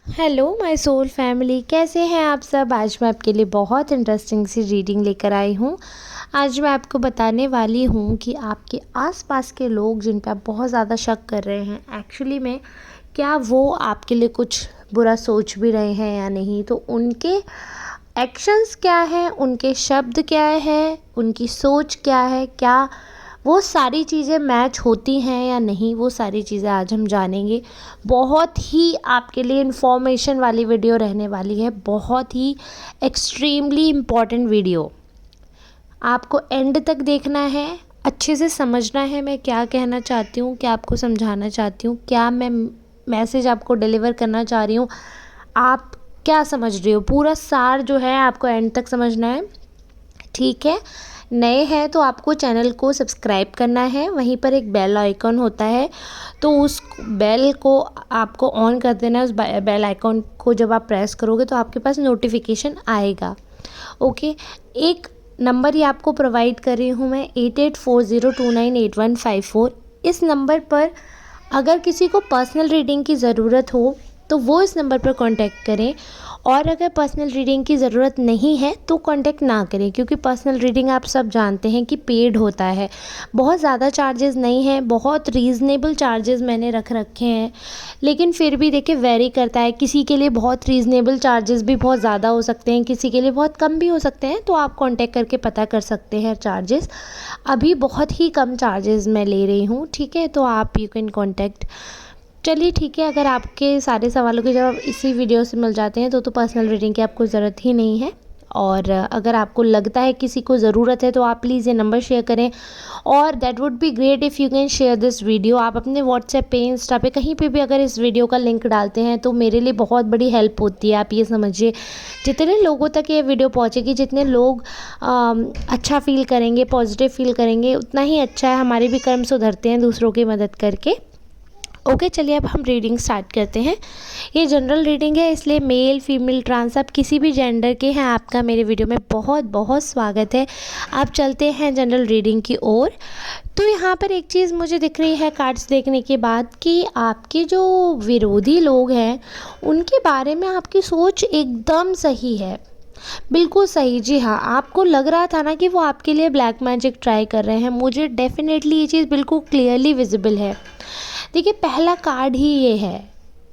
Hello my soul family, कैसे हैं आप सब। आज मैं आपके लिए बहुत इंटरेस्टिंग सी रीडिंग लेकर आई हूँ। आज मैं आपको बताने वाली हूँ कि आपके आसपास के लोग जिन पे आप बहुत ज़्यादा शक कर रहे हैं, एक्चुअली में क्या वो आपके लिए कुछ बुरा सोच भी रहे हैं या नहीं। तो उनके एक्शंस क्या हैं, उनके शब्द क्या है, उनकी सोच क्या है, क्या वो सारी चीज़ें मैच होती हैं या नहीं, वो सारी चीज़ें आज हम जानेंगे। बहुत ही आपके लिए इन्फॉर्मेशन वाली वीडियो रहने वाली है, बहुत ही एक्सट्रीमली इम्पॉर्टेंट वीडियो। आपको एंड तक देखना है, अच्छे से समझना है मैं क्या कहना चाहती हूँ, क्या आपको समझाना चाहती हूँ, क्या मैं मैसेज आपको डिलीवर करना चाह रही हूँ, आप क्या समझ रहे हो। पूरा सार जो है आपको एंड तक समझना है, ठीक है। नए हैं तो आपको चैनल को सब्सक्राइब करना है, वहीं पर एक बेल आइकॉन होता है, तो उस बेल को आपको ऑन कर देना है। उस बेल आइकॉन को जब आप प्रेस करोगे तो आपके पास नोटिफिकेशन आएगा। ओके, एक नंबर ही आपको प्रोवाइड कर रही हूँ मैं, 8840298154। इस नंबर पर अगर किसी को पर्सनल रीडिंग की ज़रूरत हो तो वो इस नंबर पर कांटेक्ट करें, और अगर पर्सनल रीडिंग की ज़रूरत नहीं है तो कांटेक्ट ना करें, क्योंकि पर्सनल रीडिंग आप सब जानते हैं कि पेड होता है। बहुत ज़्यादा चार्जेस नहीं हैं, बहुत रीज़नेबल चार्जेस मैंने रख रखे हैं, लेकिन फिर भी देखिए वेरी करता है। किसी के लिए बहुत रीज़नेबल चार्जेस भी बहुत ज़्यादा हो सकते हैं, किसी के लिए बहुत कम भी हो सकते हैं, तो आप कांटेक्ट करके पता कर सकते हैं चार्जेस। अभी बहुत ही कम चार्जेस मैं ले रही हूँ, ठीक है, तो आप यू कैन कांटेक्ट। चलिए ठीक है, अगर आपके सारे सवालों के जवाब इसी वीडियो से मिल जाते हैं तो पर्सनल रीडिंग की आपको ज़रूरत ही नहीं है। और अगर आपको लगता है किसी को ज़रूरत है तो आप प्लीज़ ये नंबर शेयर करें, और that would be great if you can share this video. आप अपने व्हाट्सएप पे, इंस्टा पे, कहीं पे भी अगर इस वीडियो का लिंक डालते हैं तो मेरे लिए बहुत बड़ी हेल्प होती है। आप ये समझिए, जितने लोगों तक ये वीडियो पहुँचेगी, जितने लोग अच्छा फ़ील करेंगे, पॉजिटिव फ़ील करेंगे, उतना ही अच्छा है। हमारे भी कर्म सुधरते हैं दूसरों की मदद करके। ओके, चलिए अब हम रीडिंग स्टार्ट करते हैं। ये जनरल रीडिंग है, इसलिए मेल फीमेल ट्रांस आप किसी भी जेंडर के हैं, आपका मेरे वीडियो में बहुत बहुत स्वागत है। आप चलते हैं जनरल रीडिंग की ओर। तो यहाँ पर एक चीज़ मुझे दिख रही है कार्ड्स देखने के बाद, कि आपके जो विरोधी लोग हैं उनके बारे में आपकी सोच एकदम सही है, बिल्कुल सही। जी हाँ, आपको लग रहा था ना कि वो आपके लिए ब्लैक मैजिक ट्राई कर रहे हैं, मुझे डेफिनेटली ये चीज़ बिल्कुल क्लियरली विजिबल है। देखिए, पहला कार्ड ही ये है,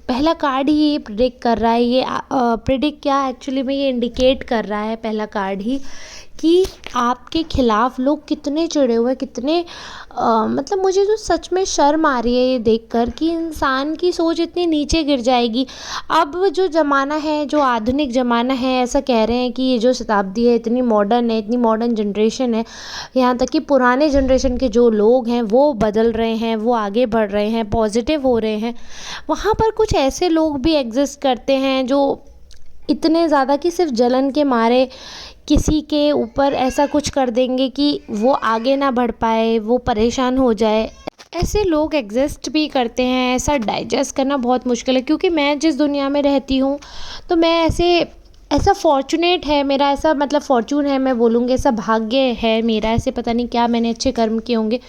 पहला कार्ड ही ये प्रिडिक्ट कर रहा है। ये प्रिडिक्ट क्या, एक्चुअली में ये इंडिकेट कर रहा है पहला कार्ड ही, कि आपके खिलाफ लोग कितने चिढ़े हुए, कितने मतलब मुझे तो सच में शर्म आ रही है ये देखकर कि इंसान की सोच इतनी नीचे गिर जाएगी। अब जो ज़माना है, जो आधुनिक ज़माना है, ऐसा कह रहे हैं कि ये जो शताब्दी है इतनी मॉडर्न है, इतनी मॉडर्न जनरेशन है, यहाँ तक कि पुराने जनरेशन के जो लोग हैं वो बदल रहे हैं, वो आगे बढ़ रहे हैं, पॉजिटिव हो रहे हैं। वहाँ पर कुछ ऐसे लोग भी एग्जिस्ट करते हैं जो इतने ज़्यादा कि सिर्फ जलन के मारे किसी के ऊपर ऐसा कुछ कर देंगे कि वो आगे ना बढ़ पाए, वो परेशान हो जाए। ऐसे लोग एग्जिस्ट भी करते हैं, ऐसा डाइजेस्ट करना बहुत मुश्किल है, क्योंकि मैं जिस दुनिया में रहती हूँ तो मैं ऐसा फॉर्चुनेट है मेरा, ऐसा मतलब फॉर्चून है, मैं बोलूँगी ऐसा भाग्य है मेरा, ऐसे पता नहीं क्या मैंने अच्छे कर्म किए होंगे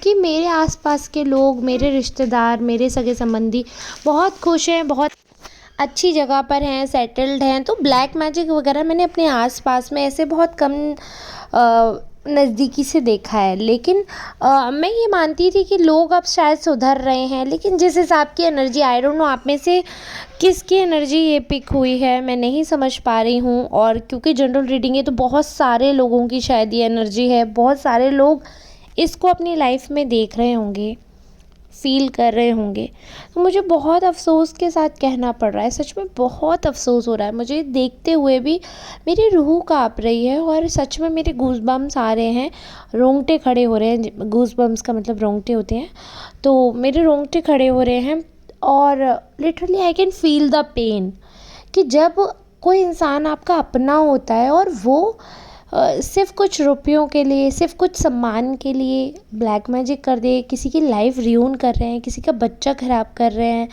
कि मेरे आसपास के लोग, मेरे रिश्तेदार, मेरे सगे संबंधी बहुत खुश हैं, बहुत अच्छी जगह पर हैं, सेटल्ड हैं। तो ब्लैक मैजिक वगैरह मैंने अपने आसपास में ऐसे बहुत कम नज़दीकी से देखा है, लेकिन मैं ये मानती थी कि लोग अब शायद सुधर रहे हैं, लेकिन जिस हिसाब की एनर्जी, आई डोंट नो आप में से किसकी एनर्जी ये पिक हुई है, मैं नहीं समझ पा रही हूँ। और क्योंकि जनरल रीडिंग है तो बहुत सारे लोगों की शायद ये एनर्जी है, बहुत सारे लोग इसको अपनी लाइफ में देख रहे होंगे, फ़ील कर रहे होंगे। तो मुझे बहुत अफ़सोस के साथ कहना पड़ रहा है, सच में बहुत अफ़सोस हो रहा है मुझे देखते हुए भी, मेरी रूह काँप रही है, और सच में मेरे गूज़बम्प्स आ रहे हैं, रोंगटे खड़े हो रहे हैं। गूज़बम्प्स का मतलब रोंगटे होते हैं, तो मेरे रोंगटे खड़े हो रहे हैं, और literally I can feel the pain, कि जब कोई इंसान आपका अपना होता है और वो सिर्फ़ कुछ रुपयों के लिए, सिर्फ़ कुछ सम्मान के लिए ब्लैक मैजिक कर दे, किसी की लाइफ र्यून कर रहे हैं, किसी का बच्चा ख़राब कर रहे हैं,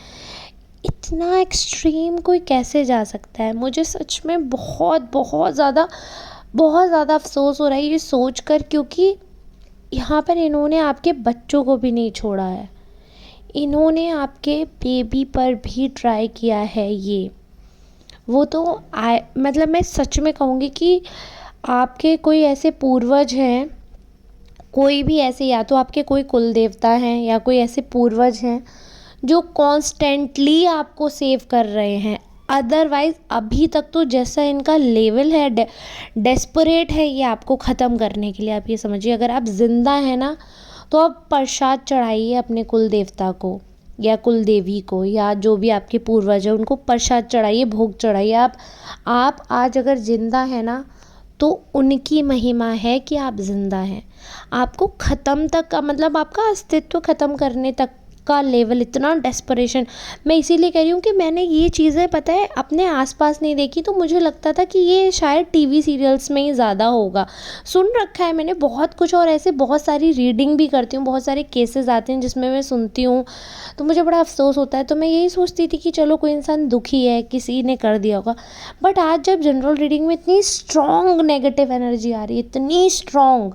इतना एक्सट्रीम कोई कैसे जा सकता है। मुझे सच में बहुत ज़्यादा अफ़सोस हो रहा है ये सोच कर, क्योंकि यहाँ पर इन्होंने आपके बच्चों को भी नहीं छोड़ा है, इन्होंने आपके बेबी पर भी ट्राई किया है ये। वो तो मतलब मैं सच में कहूँगी कि आपके कोई ऐसे पूर्वज हैं, कोई भी ऐसे, या तो आपके कोई कुल देवता हैं या कोई ऐसे पूर्वज हैं जो कॉन्स्टेंटली आपको सेव कर रहे हैं। अदरवाइज़ अभी तक तो जैसा इनका लेवल है, डेस्परेट है ये आपको ख़त्म करने के लिए। आप ये समझिए, अगर आप ज़िंदा हैं ना, तो आप प्रसाद चढ़ाइए अपने कुल देवता को या कुल देवी को, या जो भी आपके पूर्वज हैं उनको प्रसाद चढ़ाइए, भोग चढ़ाइए। आप आज अगर ज़िंदा है ना, तो उनकी महिमा है कि आप ज़िंदा हैं। आपको ख़त्म तक का मतलब आपका अस्तित्व ख़त्म करने तक का लेवल, इतना डेस्परेशन। मैं इसीलिए कह रही हूँ कि मैंने ये चीज़ें पता है अपने आसपास नहीं देखी, तो मुझे लगता था कि ये शायद टीवी सीरियल्स में ही ज़्यादा होगा। सुन रखा है मैंने बहुत कुछ, और ऐसे बहुत सारी रीडिंग भी करती हूँ, बहुत सारे केसेस आते हैं जिसमें मैं सुनती हूँ, तो मुझे बड़ा अफसोस होता है। तो मैं यही सोचती थी कि चलो कोई इंसान दुखी है, किसी ने कर दिया होगा। बट आज जब जनरल रीडिंग में इतनी स्ट्रॉन्ग नेगेटिव एनर्जी आ रही है, इतनी स्ट्रॉन्ग,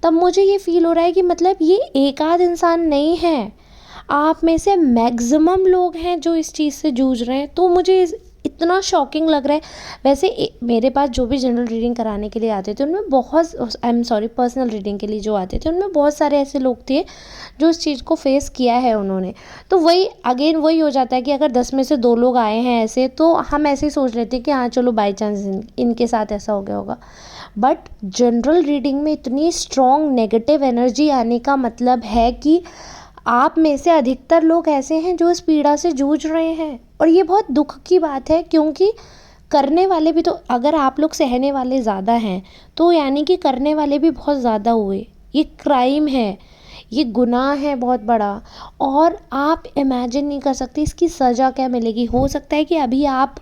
तब मुझे ये फील हो रहा है कि मतलब ये एक आध इंसान नहीं है, आप में से मैक्सिमम लोग हैं जो इस चीज़ से जूझ रहे हैं। तो मुझे इतना शॉकिंग लग रहा है। वैसे मेरे पास जो भी जनरल रीडिंग कराने के लिए आते थे उनमें बहुत, I am sorry, personal reading के लिए जो आते थे उनमें बहुत सारे ऐसे लोग थे जो इस चीज़ को फेस किया है उन्होंने। तो वही अगेन वही हो जाता है कि अगर 10 में से 2 लोग आए हैं ऐसे, तो हम ऐसे ही सोच लेते हैं कि हाँ चलो बाई चांस इनके साथ ऐसा हो गया होगा। बट जनरल रीडिंग में इतनी स्ट्रॉन्ग नेगेटिव एनर्जी आने का मतलब है कि आप में से अधिकतर लोग ऐसे हैं जो इस पीड़ा से जूझ रहे हैं। और ये बहुत दुख की बात है, क्योंकि करने वाले भी तो, अगर आप लोग सहने वाले ज़्यादा हैं तो यानी कि करने वाले भी बहुत ज़्यादा हुए। ये क्राइम है, ये गुनाह है बहुत बड़ा, और आप इमेजिन नहीं कर सकते इसकी सज़ा क्या मिलेगी। हो सकता है कि अभी आप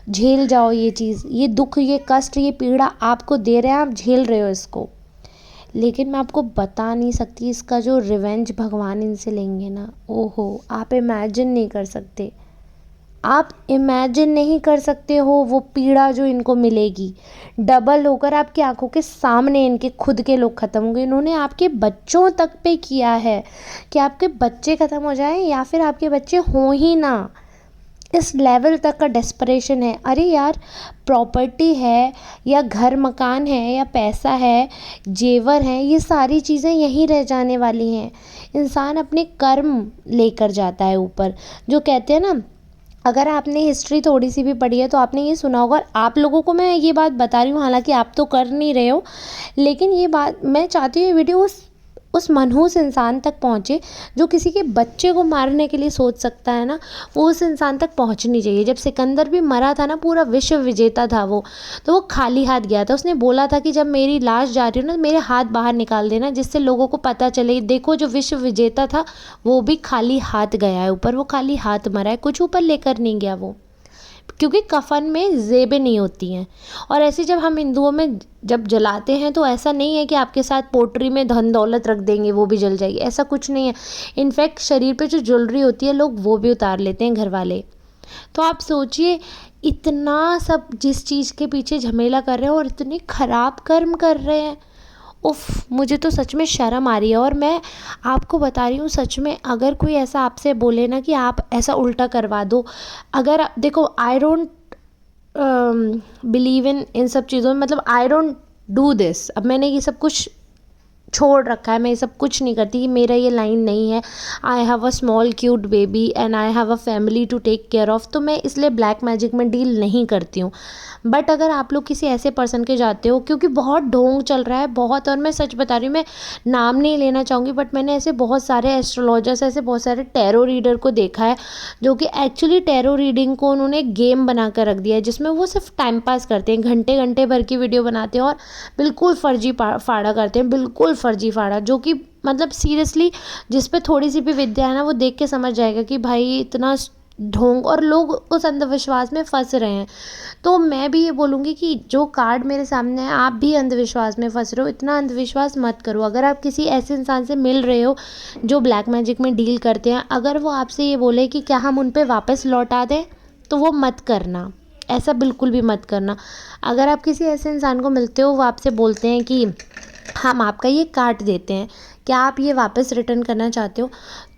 झेल जाओ ये चीज़, ये दुख, ये कष्ट, ये पीड़ा आपको दे रहे हैं, आप झेल रहे हो इसको, लेकिन मैं आपको बता नहीं सकती इसका जो रिवेंज भगवान इनसे लेंगे ना, ओहो, आप इमेजिन नहीं कर सकते। आप इमेजिन नहीं कर सकते हो वो पीड़ा जो इनको मिलेगी। डबल होकर आपकी आंखों के सामने इनके खुद के लोग ख़त्म होंगे। इन्होंने आपके बच्चों तक पे किया है कि आपके बच्चे ख़त्म हो जाएं या फिर आपके बच्चे हों ही ना। इस लेवल तक का डेस्परेशन है। अरे यार, प्रॉपर्टी है या घर मकान है या पैसा है, जेवर हैं, ये सारी चीज़ें यहीं रह जाने वाली हैं। इंसान अपने कर्म लेकर जाता है ऊपर। जो कहते हैं ना, अगर आपने हिस्ट्री थोड़ी सी भी पढ़ी है तो आपने ये सुना होगा। आप लोगों को मैं ये बात बता रही हूँ, हालांकि आप तो कर नहीं रहे हो, लेकिन ये बात मैं चाहती हूँ, ये वीडियो उस मनहूस इंसान तक पहुँचे जो किसी के बच्चे को मारने के लिए सोच सकता है ना, वो उस इंसान तक पहुँचनी चाहिए। जब सिकंदर भी मरा था ना, पूरा विश्व विजेता था वो, तो वो खाली हाथ गया था। उसने बोला था कि जब मेरी लाश जा रही हो ना, मेरे हाथ बाहर निकाल देना, जिससे लोगों को पता चले, देखो जो विश्व विजेता था वो भी खाली हाथ गया है ऊपर, वो खाली हाथ मरा है, कुछ ऊपर लेकर नहीं गया वो, क्योंकि कफन में जेबें नहीं होती हैं। और ऐसे जब हम हिंदुओं में जब जलाते हैं तो ऐसा नहीं है कि आपके साथ पोट्री में धन दौलत रख देंगे वो भी जल जाएगी, ऐसा कुछ नहीं है। इनफैक्ट शरीर पे जो ज्वेलरी होती है लोग वो भी उतार लेते हैं घर वाले। तो आप सोचिए, इतना सब जिस चीज़ के पीछे झमेला कर रहे हैं और इतने खराब कर्म कर रहे हैं, उफ़, मुझे तो सच में शर्म आ रही है। और मैं आपको बता रही हूँ, सच में अगर कोई ऐसा आपसे बोले ना कि आप ऐसा उल्टा करवा दो, अगर देखो, आई डोंट बिलीव इन सब चीज़ों में, मतलब आई डोंट डू दिस। अब मैंने ये सब कुछ छोड़ रखा है, मैं ये सब कुछ नहीं करती, मेरा ये लाइन नहीं है। I have a small cute baby and I have a family to take care of, तो मैं इसलिए ब्लैक मैजिक में डील नहीं करती हूँ। बट अगर आप लोग किसी ऐसे पर्सन के जाते हो, क्योंकि बहुत ढोंग चल रहा है बहुत, और मैं सच बता रही हूँ, मैं नाम नहीं लेना चाहूँगी, बट मैंने ऐसे बहुत सारे एस्ट्रोलॉजर्स, ऐसे बहुत सारे टैरो रीडर को देखा है जो कि एक्चुअली टैरो रीडिंग को उन्होंने गेम बना कर रख दिया है, जिसमें वो सिर्फ टाइम पास करते हैं, घंटे घंटे भर की वीडियो बनाते हैं और बिल्कुल फर्जी फाड़ा करते हैं, बिल्कुल फर्जी फाड़ा, जो कि मतलब सीरियसली जिस पे थोड़ी सी भी विद्या है ना, वो देख के समझ जाएगा कि भाई इतना ढोंग, और लोग उस अंधविश्वास में फंस रहे हैं। तो मैं भी ये बोलूँगी कि जो कार्ड मेरे सामने है, आप भी अंधविश्वास में फंस रहे हो, इतना अंधविश्वास मत करो। अगर आप किसी ऐसे इंसान से मिल रहे हो जो ब्लैक मैजिक में डील करते हैं, अगर वो आपसे ये बोले कि क्या हम उन पे वापस लौटा दें, तो वो मत करना, ऐसा बिल्कुल भी मत करना। अगर आप किसी ऐसे इंसान को मिलते हो, वो आपसे बोलते हैं कि हम आपका ये काट देते हैं, क्या आप ये वापस रिटर्न करना चाहते हो,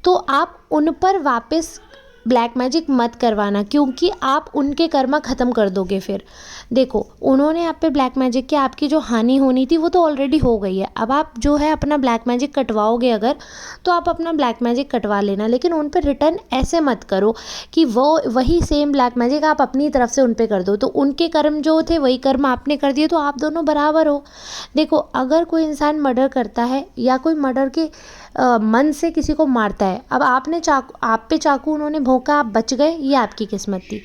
तो आप उन पर वापस ब्लैक मैजिक मत करवाना, क्योंकि आप उनके कर्मा ख़त्म कर दोगे। फिर देखो, उन्होंने आप पे ब्लैक मैजिक किया, आपकी जो हानि होनी थी वो तो ऑलरेडी हो गई है। अब आप जो है अपना ब्लैक मैजिक कटवाओगे अगर, तो आप अपना ब्लैक मैजिक कटवा लेना, लेकिन उन पर रिटर्न ऐसे मत करो कि वो वही सेम ब्लैक मैजिक आप अपनी तरफ से उन पे कर दो। तो उनके कर्म जो थे वही कर्म आपने कर दिए, तो आप दोनों बराबर हो। देखो, अगर कोई इंसान मर्डर करता है या कोई मर्डर के मन से किसी को मारता है, अब आपने आप पे चाकू उन्होंने भोंका, आप बच गए, ये आपकी किस्मत थी।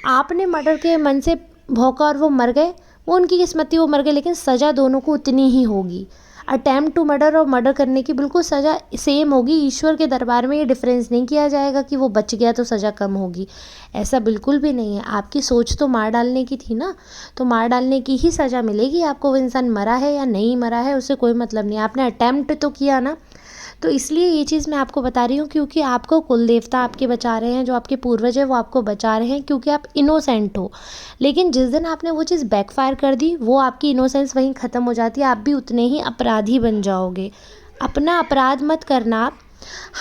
आपने मर्डर के मन से भोंका और वो मर गए, वो उनकी किस्मत थी, वो मर गए, लेकिन सज़ा दोनों को उतनी ही होगी। अटैम्प्ट टू मर्डर और मर्डर करने की बिल्कुल सज़ा सेम होगी। ईश्वर के दरबार में ये डिफरेंस नहीं किया जाएगा कि वो बच गया तो सज़ा कम होगी, ऐसा बिल्कुल भी नहीं है। आपकी सोच तो मार डालने की थी ना, तो मार डालने की ही सज़ा मिलेगी आपको। वो इंसान मरा है या नहीं मरा है उससे कोई मतलब नहीं, आपने अटैम्प्ट तो किया ना। तो इसलिए ये चीज़ मैं आपको बता रही हूँ, क्योंकि आपको कुल देवता आपके बचा रहे हैं, जो आपके पूर्वज है वो आपको बचा रहे हैं, क्योंकि आप इनोसेंट हो। लेकिन जिस दिन आपने वो चीज़ बैकफायर कर दी, वो आपकी इनोसेंस वहीं ख़त्म हो जाती है, आप भी उतने ही अपराधी बन जाओगे। अपना अपराध मत करना आप।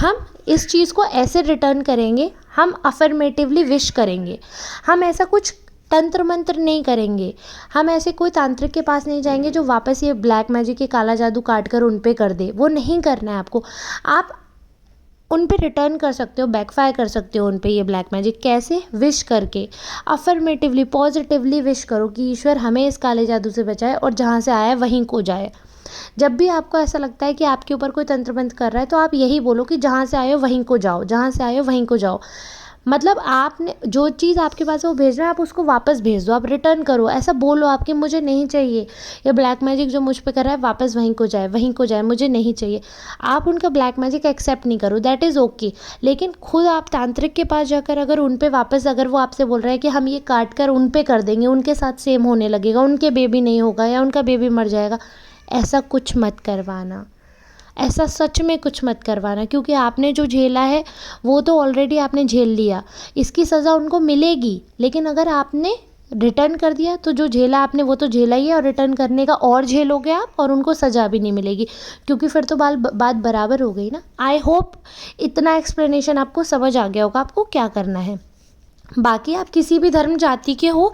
हम इस चीज़ को ऐसे रिटर्न करेंगे, हम अफर्मेटिवली विश करेंगे, हम ऐसा कुछ तंत्र मंत्र नहीं करेंगे, हम ऐसे कोई तांत्रिक के पास नहीं जाएंगे जो वापस ये ब्लैक मैजिक के काला जादू काट कर उन पे कर दे, वो नहीं करना है आपको। आप उन पे रिटर्न कर सकते हो, बैकफायर कर सकते हो उन पे ये ब्लैक मैजिक। कैसे? विश करके, अफर्मेटिवली पॉजिटिवली विश करो कि ईश्वर हमें इस काले जादू से बचाए और जहाँ से आया वहीं को जाए। जब भी आपको ऐसा लगता है कि आपके ऊपर कोई तंत्र मंत्र कर रहा है, तो आप यही बोलो कि जहाँ से आए हो वहीं को जाओ, जहाँ से आए हो वहीं को जाओ। मतलब आपने जो चीज़ आपके पास वो भेज रहा है, आप उसको वापस भेज दो, आप रिटर्न करो, ऐसा बोलो आप कि मुझे नहीं चाहिए ये ब्लैक मैजिक जो मुझ पे कर रहा है, वापस वहीं को जाए, वहीं को जाए, मुझे नहीं चाहिए। आप उनका ब्लैक मैजिक एक्सेप्ट नहीं करो, दैट इज़ ओके। लेकिन खुद आप तांत्रिक के पास जाकर अगर उन पे वापस, अगर वो आपसे बोल रहा है कि हम ये काट कर उन पे कर देंगे, उनके साथ सेम होने लगेगा, उनके बेबी नहीं होगा या उनका बेबी मर जाएगा, ऐसा कुछ मत करवाना। ऐसा सच में कुछ मत करवाना, क्योंकि आपने जो झेला है वो तो ऑलरेडी आपने झेल लिया, इसकी सज़ा उनको मिलेगी। लेकिन अगर आपने रिटर्न कर दिया, तो जो झेला आपने वो तो झेला ही है, और रिटर्न करने का और झेलोगे आप, और उनको सज़ा भी नहीं मिलेगी, क्योंकि फिर तो बात बराबर हो गई ना। आई होप इतना एक्सप्लेनेशन आपको समझ आ गया होगा आपको क्या करना है। बाकी आप किसी भी धर्म जाति के हो,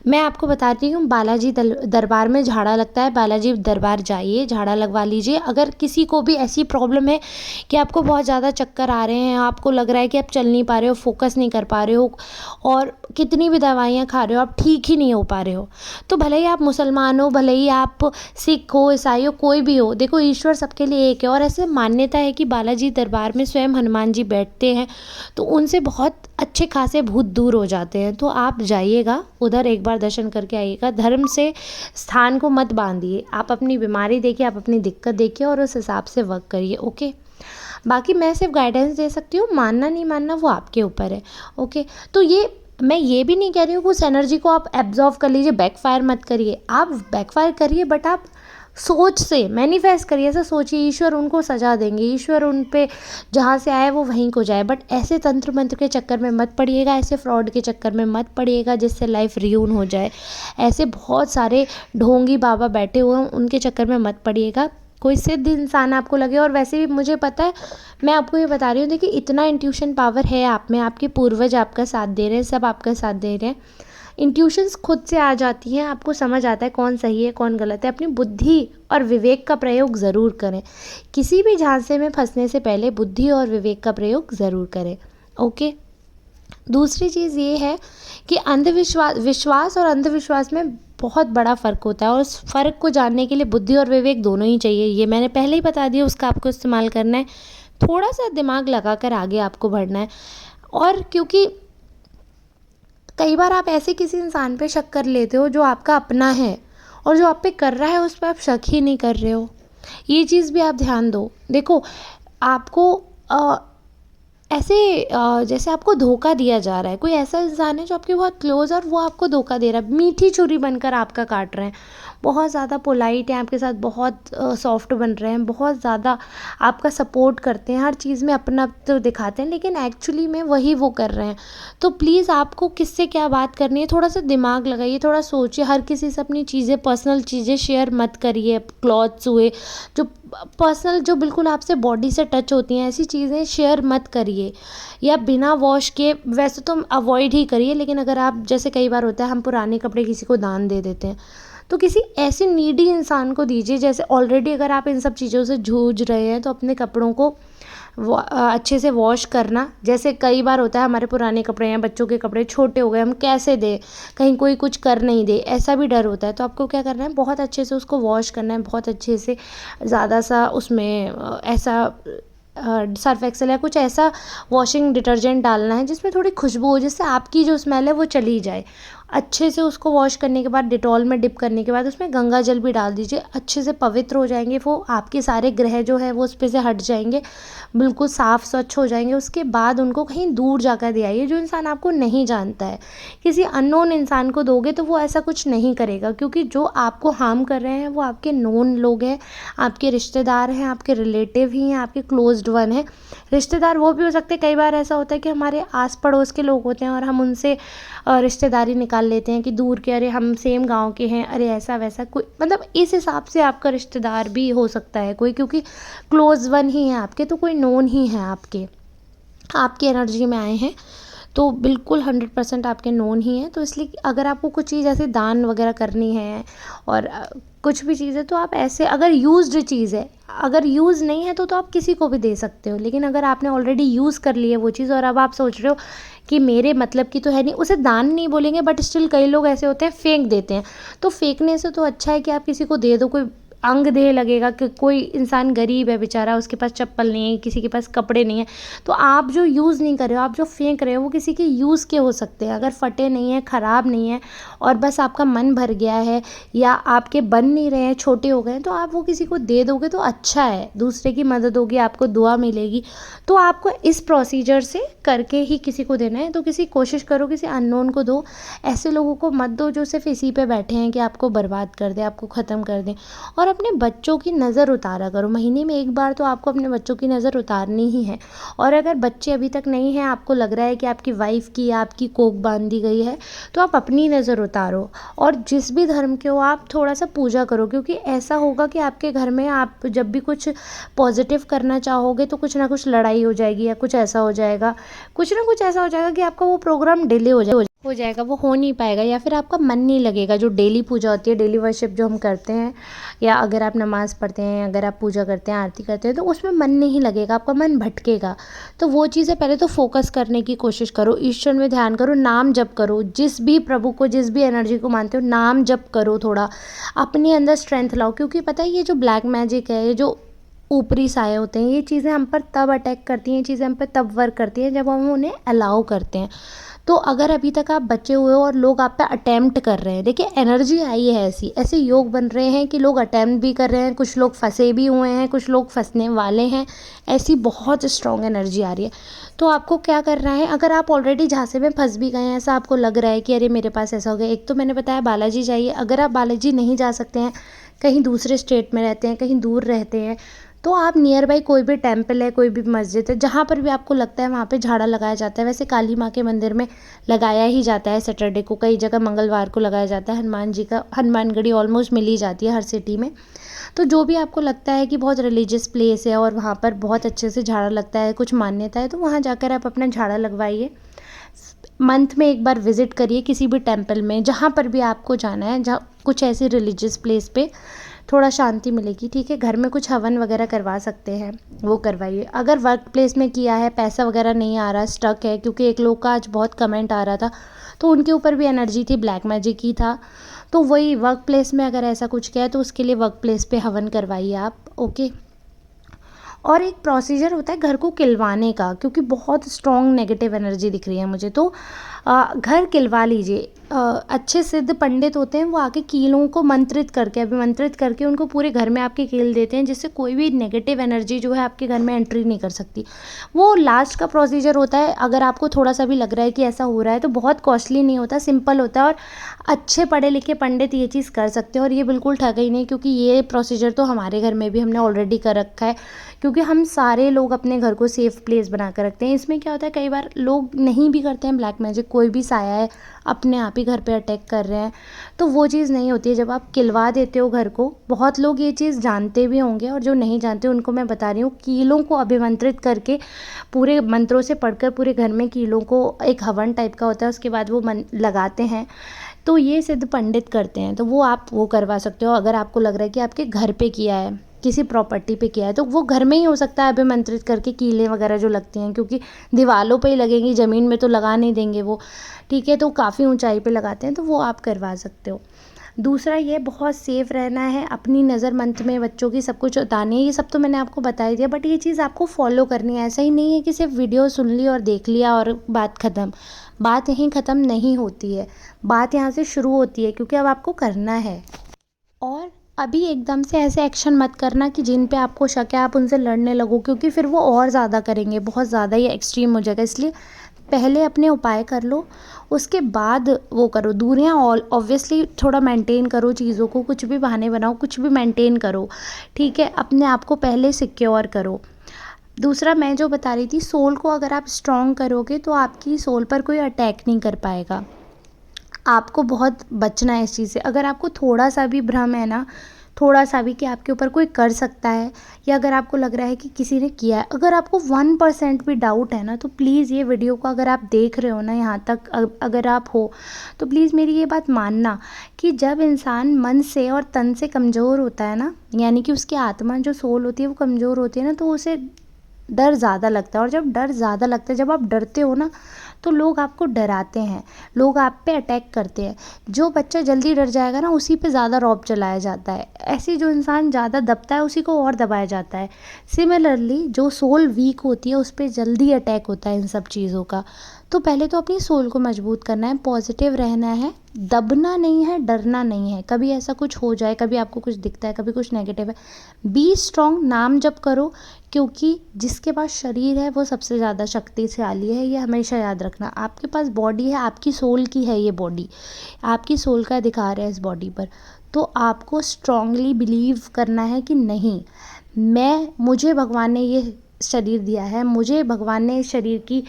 मैं आपको बताती हूँ, बालाजी दरबार में झाड़ा लगता है, बालाजी दरबार जाइए, झाड़ा लगवा लीजिए। अगर किसी को भी ऐसी प्रॉब्लम है कि आपको बहुत ज़्यादा चक्कर आ रहे हैं, आपको लग रहा है कि आप चल नहीं पा रहे हो, फोकस नहीं कर पा रहे हो, और कितनी भी दवाइयाँ खा रहे हो आप ठीक ही नहीं हो पा रहे हो, तो भले ही आप मुसलमान हो, भले ही आप सिख हो, ईसाई हो, कोई भी हो, देखो ईश्वर सबके लिए एक है। और ऐसे मान्यता है कि बालाजी दरबार में स्वयं हनुमान जी बैठते हैं, तो उनसे बहुत अच्छे खासे भूत दूर हो जाते हैं। तो आप जाइएगा उधर, एक बार दर्शन करके आइएगा। धर्म से स्थान को मत बांधिए, आप अपनी बीमारी देखिए, आप अपनी दिक्कत देखिए और उस हिसाब से वर्क करिए। ओके, बाकी मैं सिर्फ गाइडेंस दे सकती हूँ, मानना नहीं मानना वो आपके ऊपर है। ओके, तो ये मैं ये भी नहीं कह रही हूँ कि उस एनर्जी को आप एब्जॉर्व कर लीजिए, बैकफायर मत करिए। आप बैकफायर करिए, बट आप सोच से मैनिफेस्ट करिए, ऐसा सोचिए ईश्वर उनको सजा देंगे, ईश्वर उन पे जहाँ से आए वो वहीं को जाए। बट ऐसे तंत्र मंत्र के चक्कर में मत पड़िएगा, ऐसे फ्रॉड के चक्कर में मत पड़िएगा जिससे लाइफ रियून हो जाए। ऐसे बहुत सारे ढोंगी बाबा बैठे हुए हैं, उनके चक्कर में मत पड़िएगा। कोई सिद्ध इंसान आपको लगे, और वैसे भी मुझे पता है, मैं आपको ये बता रही हूँ, देखिए इतना इंट्यूशन पावर है आप में, आपके पूर्वज आपका साथ दे रहे हैं, सब आपका साथ दे रहे हैं। इंट्यूशंस खुद से आ जाती हैं, आपको समझ आता है कौन सही है कौन गलत है। अपनी बुद्धि और विवेक का प्रयोग ज़रूर करें, किसी भी झांसे में फंसने से पहले बुद्धि और विवेक का प्रयोग ज़रूर करें। ओके, दूसरी चीज़ ये है कि विश्वास और अंधविश्वास में बहुत बड़ा फ़र्क होता है, और उस फ़र्क को जानने के लिए बुद्धि और विवेक दोनों ही चाहिए। ये मैंने पहले ही बता दिया, उसका आपको इस्तेमाल करना है, थोड़ा सा दिमाग लगा कर आगे आपको बढ़ना है। और क्योंकि कई बार आप ऐसे किसी इंसान पे शक कर लेते हो जो आपका अपना है, और जो आप पे कर रहा है उस पर आप शक ही नहीं कर रहे हो, ये चीज़ भी आप ध्यान दो। देखो, आपको ऐसे जैसे आपको धोखा दिया जा रहा है, कोई ऐसा इंसान है जो आपके बहुत क्लोज है और वो आपको धोखा दे रहा है, मीठी छुरी बनकर आपका काट रहे हैं, बहुत ज़्यादा पोलाइट है आपके साथ, बहुत सॉफ्ट बन रहे हैं, बहुत ज़्यादा आपका सपोर्ट करते हैं, हर चीज़ में अपना तो दिखाते हैं, लेकिन एक्चुअली में वही वो कर रहे हैं। तो प्लीज़ आपको किससे क्या बात करनी है, थोड़ा सा दिमाग लगाइए, थोड़ा सोचिए। हर किसी से अपनी चीज़ें, पर्सनल चीज़ें शेयर मत करिए। क्लॉथ्स हुए, जो पर्सनल जो बिल्कुल आपसे बॉडी से टच होती हैं ऐसी चीज़ें शेयर मत करिए, या बिना वॉश के वैसे तो अवॉइड ही करिए। लेकिन अगर आप, जैसे कई बार होता है हम पुराने कपड़े किसी को दान दे देते हैं, तो किसी ऐसे नीडी इंसान को दीजिए। जैसे ऑलरेडी अगर आप इन सब चीज़ों से जूझ रहे हैं तो अपने कपड़ों को अच्छे से वॉश करना। जैसे कई बार होता है हमारे पुराने कपड़े हैं, बच्चों के कपड़े छोटे हो गए, हम कैसे दें, कहीं कोई कुछ कर नहीं दे, ऐसा भी डर होता है। तो आपको क्या करना है, बहुत अच्छे से उसको वॉश करना है, बहुत अच्छे से ज़्यादा सा उसमें ऐसा सर्फ एक्सेल या कुछ ऐसा वॉशिंग डिटर्जेंट डालना है जिसमें थोड़ी खुशबू हो, जिससे आपकी जो स्मेल है वो चली जाए। अच्छे से उसको वॉश करने के बाद डिटॉल में डिप करने के बाद उसमें गंगा जल भी डाल दीजिए। अच्छे से पवित्र हो जाएंगे वो, आपके सारे ग्रह जो है वो उस पे से हट जाएंगे, बिल्कुल साफ़ स्वच्छ हो जाएंगे। उसके बाद उनको कहीं दूर जाकर दे आइए, जो इंसान आपको नहीं जानता है। किसी अननोन इंसान को दोगे तो वो ऐसा कुछ नहीं करेगा, क्योंकि जो आपको हार्म कर रहे हैं वो आपके नोन लोग हैं, आपके रिश्तेदार हैं, आपके रिलेटिव ही हैं, आपके क्लोज्ड वन हैं। रिश्तेदार वो भी हो सकते हैं, कई बार ऐसा होता है कि हमारे आस पड़ोस के लोग होते हैं और हम उनसे रिश्तेदारी निकाल लेते हैं कि दूर के, अरे हम सेम गांव के हैं, अरे ऐसा वैसा, कोई मतलब इस हिसाब से आपका रिश्तेदार भी हो सकता है कोई, क्योंकि क्लोज वन ही है आपके, तो कोई नोन ही है आपके, आपकी एनर्जी में आए हैं, तो बिल्कुल 100% आपके नोन ही हैं। तो इसलिए अगर आपको कुछ चीज़ ऐसे दान वगैरह करनी है और कुछ भी चीज़ है, तो आप ऐसे, अगर यूज्ड चीज़ है, अगर यूज़ नहीं है तो आप किसी को भी दे सकते हो। लेकिन अगर आपने ऑलरेडी यूज़ कर ली है वो चीज़ और अब आप सोच रहे हो कि मेरे मतलब की तो है नहीं, उसे दान नहीं बोलेंगे, बट स्टिल कई लोग ऐसे होते हैं फेंक देते हैं। तो फेंकने से तो अच्छा है कि आप किसी को दे दो। कोई अंग देह लगेगा कि कोई इंसान गरीब है बेचारा, उसके पास चप्पल नहीं है, किसी के पास कपड़े नहीं है, तो आप जो यूज़ नहीं कर रहे हो, आप जो फेंक रहे हो, वो किसी के यूज़ के हो सकते हैं। अगर फटे नहीं है, ख़राब नहीं है और बस आपका मन भर गया है या आपके बन नहीं रहे हैं, छोटे हो गए हैं, तो आप वो किसी को दे दोगे तो अच्छा है, दूसरे की मदद होगी, आपको दुआ मिलेगी। तो आपको इस प्रोसीजर से करके ही किसी को देना है। तो कोशिश करो किसी अननोन को दो, ऐसे लोगों को मत दो जो सिर्फ इसी पे बैठे हैं कि आपको बर्बाद कर दें, आपको ख़त्म कर दें। और अपने बच्चों की नज़र उतारा करो, महीने में एक बार तो आपको अपने बच्चों की नज़र उतारनी ही है। और अगर बच्चे अभी तक नहीं हैं, आपको लग रहा है कि आपकी वाइफ़ की या आपकी कोख बांध दी गई है, तो आप अपनी नज़र उतारो। और जिस भी धर्म के हो आप थोड़ा सा पूजा करो, क्योंकि ऐसा होगा कि आपके घर में आप जब भी कुछ पॉजिटिव करना चाहोगे तो कुछ ना कुछ लड़ाई हो जाएगी या कुछ ऐसा हो जाएगा, कुछ ना कुछ ऐसा हो जाएगा कि आपका वो प्रोग्राम डिले हो जाएगा, वो हो नहीं पाएगा, या फिर आपका मन नहीं लगेगा। जो डेली पूजा होती है, डेली वर्शिप जो हम करते हैं, या अगर आप नमाज़ पढ़ते हैं, अगर आप पूजा करते हैं, आरती करते हैं, तो उसमें मन नहीं लगेगा, आपका मन भटकेगा। तो वो चीज़ें पहले तो फोकस करने की कोशिश करो, ईश्वर में ध्यान करो, नाम जप करो, जिस भी प्रभु को, जिस भी एनर्जी को मानते हो, नाम जप करो, थोड़ा अपने अंदर स्ट्रेंथ लाओ। क्योंकि पता है ये जो ब्लैक मैजिक है, ये जो ऊपरी साए होते हैं, ये चीज़ें हम पर तब अटैक करती हैं, ये चीज़ें हम पर तब वर्क करती हैं जब हम उन्हें अलाउ करते हैं। तो अगर अभी तक आप बचे हुए हो और लोग आप पे अटेम्प्ट कर रहे हैं, देखिए एनर्जी आई है, ऐसे योग बन रहे हैं कि लोग अटेम्प्ट भी कर रहे हैं, कुछ लोग फंसे भी हुए हैं, कुछ लोग फंसने वाले हैं, ऐसी बहुत स्ट्रॉन्ग एनर्जी आ रही है। तो आपको क्या करना है, अगर आप ऑलरेडी झांसे में फंस भी गए हैं, ऐसा आपको लग रहा है कि अरे मेरे पास ऐसा हो गया, एक तो मैंने बताया बालाजी जाइए। अगर आप बालाजी नहीं जा सकते हैं, कहीं दूसरे स्टेट में रहते हैं, कहीं दूर रहते हैं, तो आप नियर बाई कोई भी टेम्पल है, कोई भी मस्जिद है, जहाँ पर भी आपको लगता है वहाँ पे झाड़ा लगाया जाता है। वैसे काली माँ के मंदिर में लगाया ही जाता है सैटरडे को, कई जगह मंगलवार को लगाया जाता है। हनुमान जी का हनुमानगढ़ी ऑलमोस्ट मिल ही जाती है हर सिटी में। तो जो भी आपको लगता है कि बहुत रिलीजियस प्लेस है और वहाँ पर बहुत अच्छे से झाड़ा लगता है, कुछ मान्यता है, तो वहाँ जाकर आप अपना झाड़ा लगवाइए। मंथ में एक बार विज़िट करिए किसी भी टेम्पल में, जहाँ पर भी आपको जाना है, जहाँ कुछ ऐसी रिलीजियस प्लेस पे थोड़ा शांति मिलेगी। ठीक है, घर में कुछ हवन वगैरह करवा सकते हैं, वो करवाइए। अगर वर्क प्लेस में किया है, पैसा वगैरह नहीं आ रहा, स्टक है, क्योंकि एक लोग का आज बहुत कमेंट आ रहा था, तो उनके ऊपर भी एनर्जी थी, ब्लैक मैजिक ही था। तो वही वर्क प्लेस में अगर ऐसा कुछ किया है तो उसके लिए वर्क प्लेस पे हवन करवाइए आप। ओके। और एक प्रोसीजर होता है घर को किलवाने का, क्योंकि बहुत स्ट्रॉन्ग नेगेटिव एनर्जी दिख रही है मुझे, तो घर किलवा लीजिए। अच्छे सिद्ध पंडित होते हैं, वो आके कीलों को मंत्रित करके, अभिमंत्रित करके उनको पूरे घर में आपके कील देते हैं, जिससे कोई भी नेगेटिव एनर्जी जो है आपके घर में एंट्री नहीं कर सकती। वो लास्ट का प्रोसीजर होता है। अगर आपको थोड़ा सा भी लग रहा है कि ऐसा हो रहा है, तो बहुत कॉस्टली नहीं होता, सिंपल होता है, और अच्छे पढ़े लिखे पंडित ये चीज़ कर सकते हैं। और ये बिल्कुल ठगी नहीं, क्योंकि ये प्रोसीजर तो हमारे घर में भी हमने ऑलरेडी कर रखा है, क्योंकि हम सारे लोग अपने घर को सेफ़ प्लेस बना कर रखते हैं। इसमें क्या होता है, कई बार लोग नहीं भी करते हैं ब्लैक मैजिक, कोई भी साया है अपने आप ही घर पे अटैक कर रहे हैं। तो वो चीज़ नहीं होती है जब आप खिलवा देते हो घर को। बहुत लोग ये चीज़ जानते भी होंगे और जो नहीं जानते उनको मैं बता रही हूँ, कीलों को अभिमंत्रित करके पूरे मंत्रों से पढ़कर पूरे घर में कीलों को, एक हवन टाइप का होता है, उसके बाद वो मन लगाते हैं। तो ये सिद्ध पंडित करते हैं, तो वो आप वो करवा सकते हो। अगर आपको लग रहा है कि आपके घर पे किया है, किसी प्रॉपर्टी पे किया है, तो वो घर में ही हो सकता है अभिमंत्रित करके, कीलें वगैरह जो लगती हैं, क्योंकि दीवारों पे ही लगेंगी, ज़मीन में तो लगा नहीं देंगे वो, ठीक है। तो काफ़ी ऊंचाई पे लगाते हैं, तो वो आप करवा सकते हो। दूसरा, ये बहुत सेफ़ रहना है, अपनी नज़र मंत्र में बच्चों की सब कुछ उतारनी है। ये सब तो मैंने आपको बता ही दिया, बट ये चीज़ आपको फॉलो करनी है। ऐसा ही नहीं है कि सिर्फ वीडियो सुन ली और देख लिया और बात ख़त्म। बात यहीं ख़त्म नहीं होती है, बात यहाँ से शुरू होती है, क्योंकि अब आपको करना है। और अभी एकदम से ऐसे एक्शन मत करना कि जिन पे आपको शक है आप उनसे लड़ने लगो, क्योंकि फिर वो और ज़्यादा करेंगे, बहुत ज़्यादा ही एक्सट्रीम हो जाएगा। इसलिए पहले अपने उपाय कर लो, उसके बाद वो करो। दूरियाँ ऑब्वियसली थोड़ा मेंटेन करो चीज़ों को, कुछ भी बहाने बनाओ, कुछ भी मेंटेन करो, ठीक है। अपने आप को पहले सिक्योर करो। दूसरा, मैं जो बता रही थी, सोल को अगर आप स्ट्रॉन्ग करोगे तो आपकी सोल पर कोई अटैक नहीं कर पाएगा। आपको बहुत बचना है इस चीज़ से। अगर आपको थोड़ा सा भी भ्रम है ना, थोड़ा सा भी कि आपके ऊपर कोई कर सकता है, या अगर आपको लग रहा है कि किसी ने किया है, अगर आपको 1% भी डाउट है ना, तो प्लीज़ ये वीडियो को अगर आप देख रहे हो ना यहाँ तक, अगर आप हो, तो प्लीज़ मेरी ये बात मानना कि जब इंसान मन से और तन से कमज़ोर होता है ना, यानी कि उसकी आत्मा जो सोल होती है वो कमज़ोर होती है ना, तो उसे डर ज़्यादा लगता है। और जब डर ज़्यादा लगता है, जब आप डरते हो ना, तो लोग आपको डराते हैं, लोग आप पे अटैक करते हैं। जो बच्चा जल्दी डर जाएगा ना, उसी पे ज़्यादा रौब चलाया जाता है। ऐसे जो इंसान ज़्यादा दबता है, उसी को और दबाया जाता है। सिमिलरली जो सोल वीक होती है, उस पर जल्दी अटैक होता है इन सब चीज़ों का। तो पहले तो अपनी सोल को मजबूत करना है, पॉजिटिव रहना है, दबना नहीं है, डरना नहीं है। कभी ऐसा कुछ हो जाए, कभी आपको कुछ दिखता है, कभी कुछ नेगेटिव है, बी स्ट्रॉन्ग, नाम जप करो, क्योंकि जिसके पास शरीर है वो सबसे ज़्यादा शक्तिशाली है। ये हमेशा याद रखना। आपके पास बॉडी है, आपकी सोल की है ये बॉडी, आपकी सोल का अधिकार है इस बॉडी पर। तो आपको स्ट्रांगली बिलीव करना है कि नहीं, मुझे भगवान ने ये शरीर दिया है, मुझे भगवान ने इस शरीर की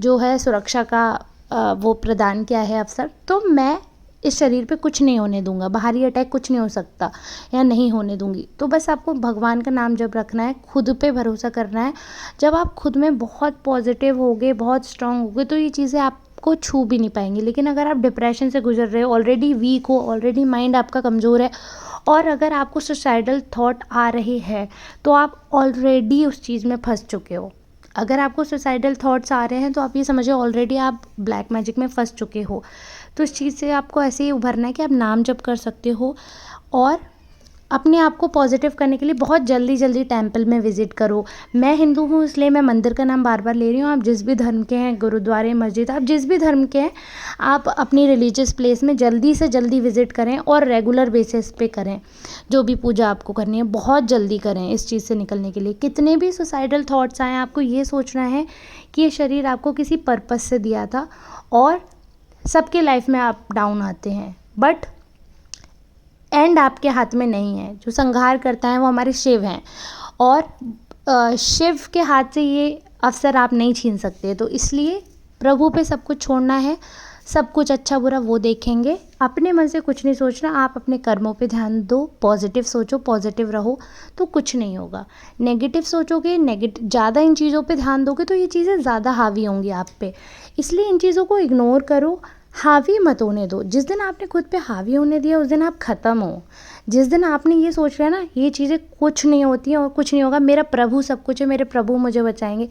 जो है सुरक्षा का वो प्रदान किया है अवसर, तो मैं इस शरीर पे कुछ नहीं होने दूंगा, बाहरी अटैक कुछ नहीं हो सकता या नहीं होने दूंगी। तो बस आपको भगवान का नाम जब रखना है, खुद पे भरोसा करना है। जब आप खुद में बहुत पॉजिटिव होगे, बहुत स्ट्रांग होगे, तो ये चीज़ें आपको छू भी नहीं पाएंगी। लेकिन अगर आप डिप्रेशन से गुजर रहे हो, ऑलरेडी वीक हो, ऑलरेडी माइंड आपका कमज़ोर है, और अगर आपको सुसाइडल थॉट आ रहे हैं, तो आप ऑलरेडी उस चीज़ में फंस चुके हो। अगर आपको सुसाइडल थॉट्स आ रहे हैं, तो आप ये समझो ऑलरेडी आप ब्लैक मैजिक में फंस चुके हो। तो इस चीज़ से आपको ऐसे ही उभरना है कि आप नाम जप कर सकते हो, और अपने आप को पॉजिटिव करने के लिए बहुत जल्दी जल्दी टेंपल में विज़िट करो। मैं हिंदू हूँ, इसलिए मैं मंदिर का नाम बार बार ले रही हूँ। आप जिस भी धर्म के हैं, गुरुद्वारे, मस्जिद, आप जिस भी धर्म के हैं, आप अपनी रिलीजियस प्लेस में जल्दी से जल्दी विज़िट करें, और रेगुलर बेसिस पे करें। जो भी पूजा आपको करनी है, बहुत जल्दी करें इस चीज़ से निकलने के लिए। कितने भी सुसाइडल थॉट्स आएँ, आपको ये सोचना है कि ये शरीर आपको किसी पर्पस से दिया था, और सबके लाइफ में आप डाउन आते हैं, बट एंड आपके हाथ में नहीं है। जो संहार करता है वो हमारे शिव हैं, और शिव के हाथ से ये अवसर आप नहीं छीन सकते। तो इसलिए प्रभु पे सब कुछ छोड़ना है, सब कुछ अच्छा बुरा वो देखेंगे। अपने मन से कुछ नहीं सोचना, आप अपने कर्मों पे ध्यान दो, पॉजिटिव सोचो, पॉजिटिव रहो, तो कुछ नहीं होगा। नेगेटिव सोचोगे, ज़्यादा इन चीज़ों पे ध्यान दोगे, तो ये चीज़ें ज़्यादा हावी होंगी आप पे। इसलिए इन चीज़ों को इग्नोर करो, हावी मत होने दो। जिस दिन आपने खुद पे हावी होने दिया, उस दिन आप ख़त्म हो। जिस दिन आपने ये सोच लिया ना, ये चीज़ें कुछ नहीं होती हैं और कुछ नहीं होगा, मेरा प्रभु सब कुछ है, मेरे प्रभु मुझे बचाएंगे,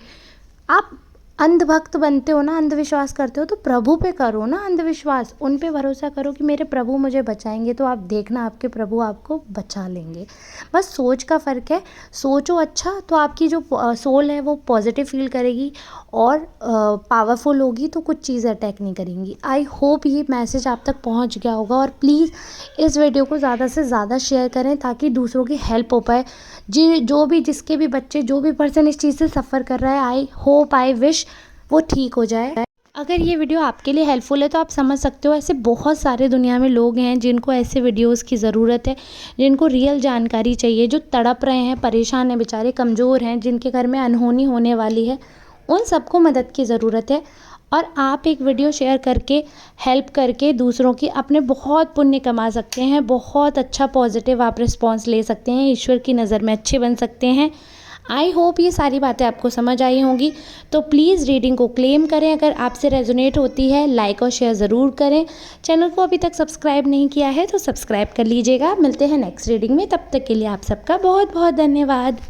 आप अंधभक्त बनते हो ना, अंधविश्वास करते हो, तो प्रभु पे करो ना अंधविश्वास, उन पे भरोसा करो कि मेरे प्रभु मुझे बचाएंगे। तो आप देखना, आपके प्रभु आपको बचा लेंगे। बस सोच का फ़र्क है। सोचो अच्छा, तो आपकी जो सोल है वो पॉजिटिव फील करेगी और पावरफुल होगी, तो कुछ चीज़ें अटैक नहीं करेंगी। आई होप ये मैसेज आप तक पहुंच गया होगा, और प्लीज़ इस वीडियो को ज़्यादा से ज़्यादा शेयर करें, ताकि दूसरों की हेल्प हो पाए। जिसके भी बच्चे, जो भी पर्सन इस चीज़ से सफ़र कर रहा है, आई होप, आई विश वो ठीक हो जाए। अगर ये वीडियो आपके लिए हेल्पफुल है, तो आप समझ सकते हो ऐसे बहुत सारे दुनिया में लोग हैं जिनको ऐसे वीडियोस की ज़रूरत है, जिनको रियल जानकारी चाहिए, जो तड़प रहे हैं, परेशान हैं, बेचारे कमज़ोर हैं, जिनके घर में अनहोनी होने वाली है, उन सबको मदद की ज़रूरत है। और आप एक वीडियो शेयर करके हेल्प करके दूसरों की अपने बहुत पुण्य कमा सकते हैं, बहुत अच्छा पॉजिटिव आप रिस्पॉन्स ले सकते हैं, ईश्वर की नज़र में अच्छे बन सकते हैं। आई होप ये सारी बातें आपको समझ आई होंगी। तो प्लीज़ रीडिंग को क्लेम करें, अगर आपसे रेजोनेट होती है लाइक और शेयर ज़रूर करें। चैनल को अभी तक सब्सक्राइब नहीं किया है तो सब्सक्राइब कर लीजिएगा। मिलते हैं नेक्स्ट रीडिंग में, तब तक के लिए आप सबका बहुत बहुत धन्यवाद।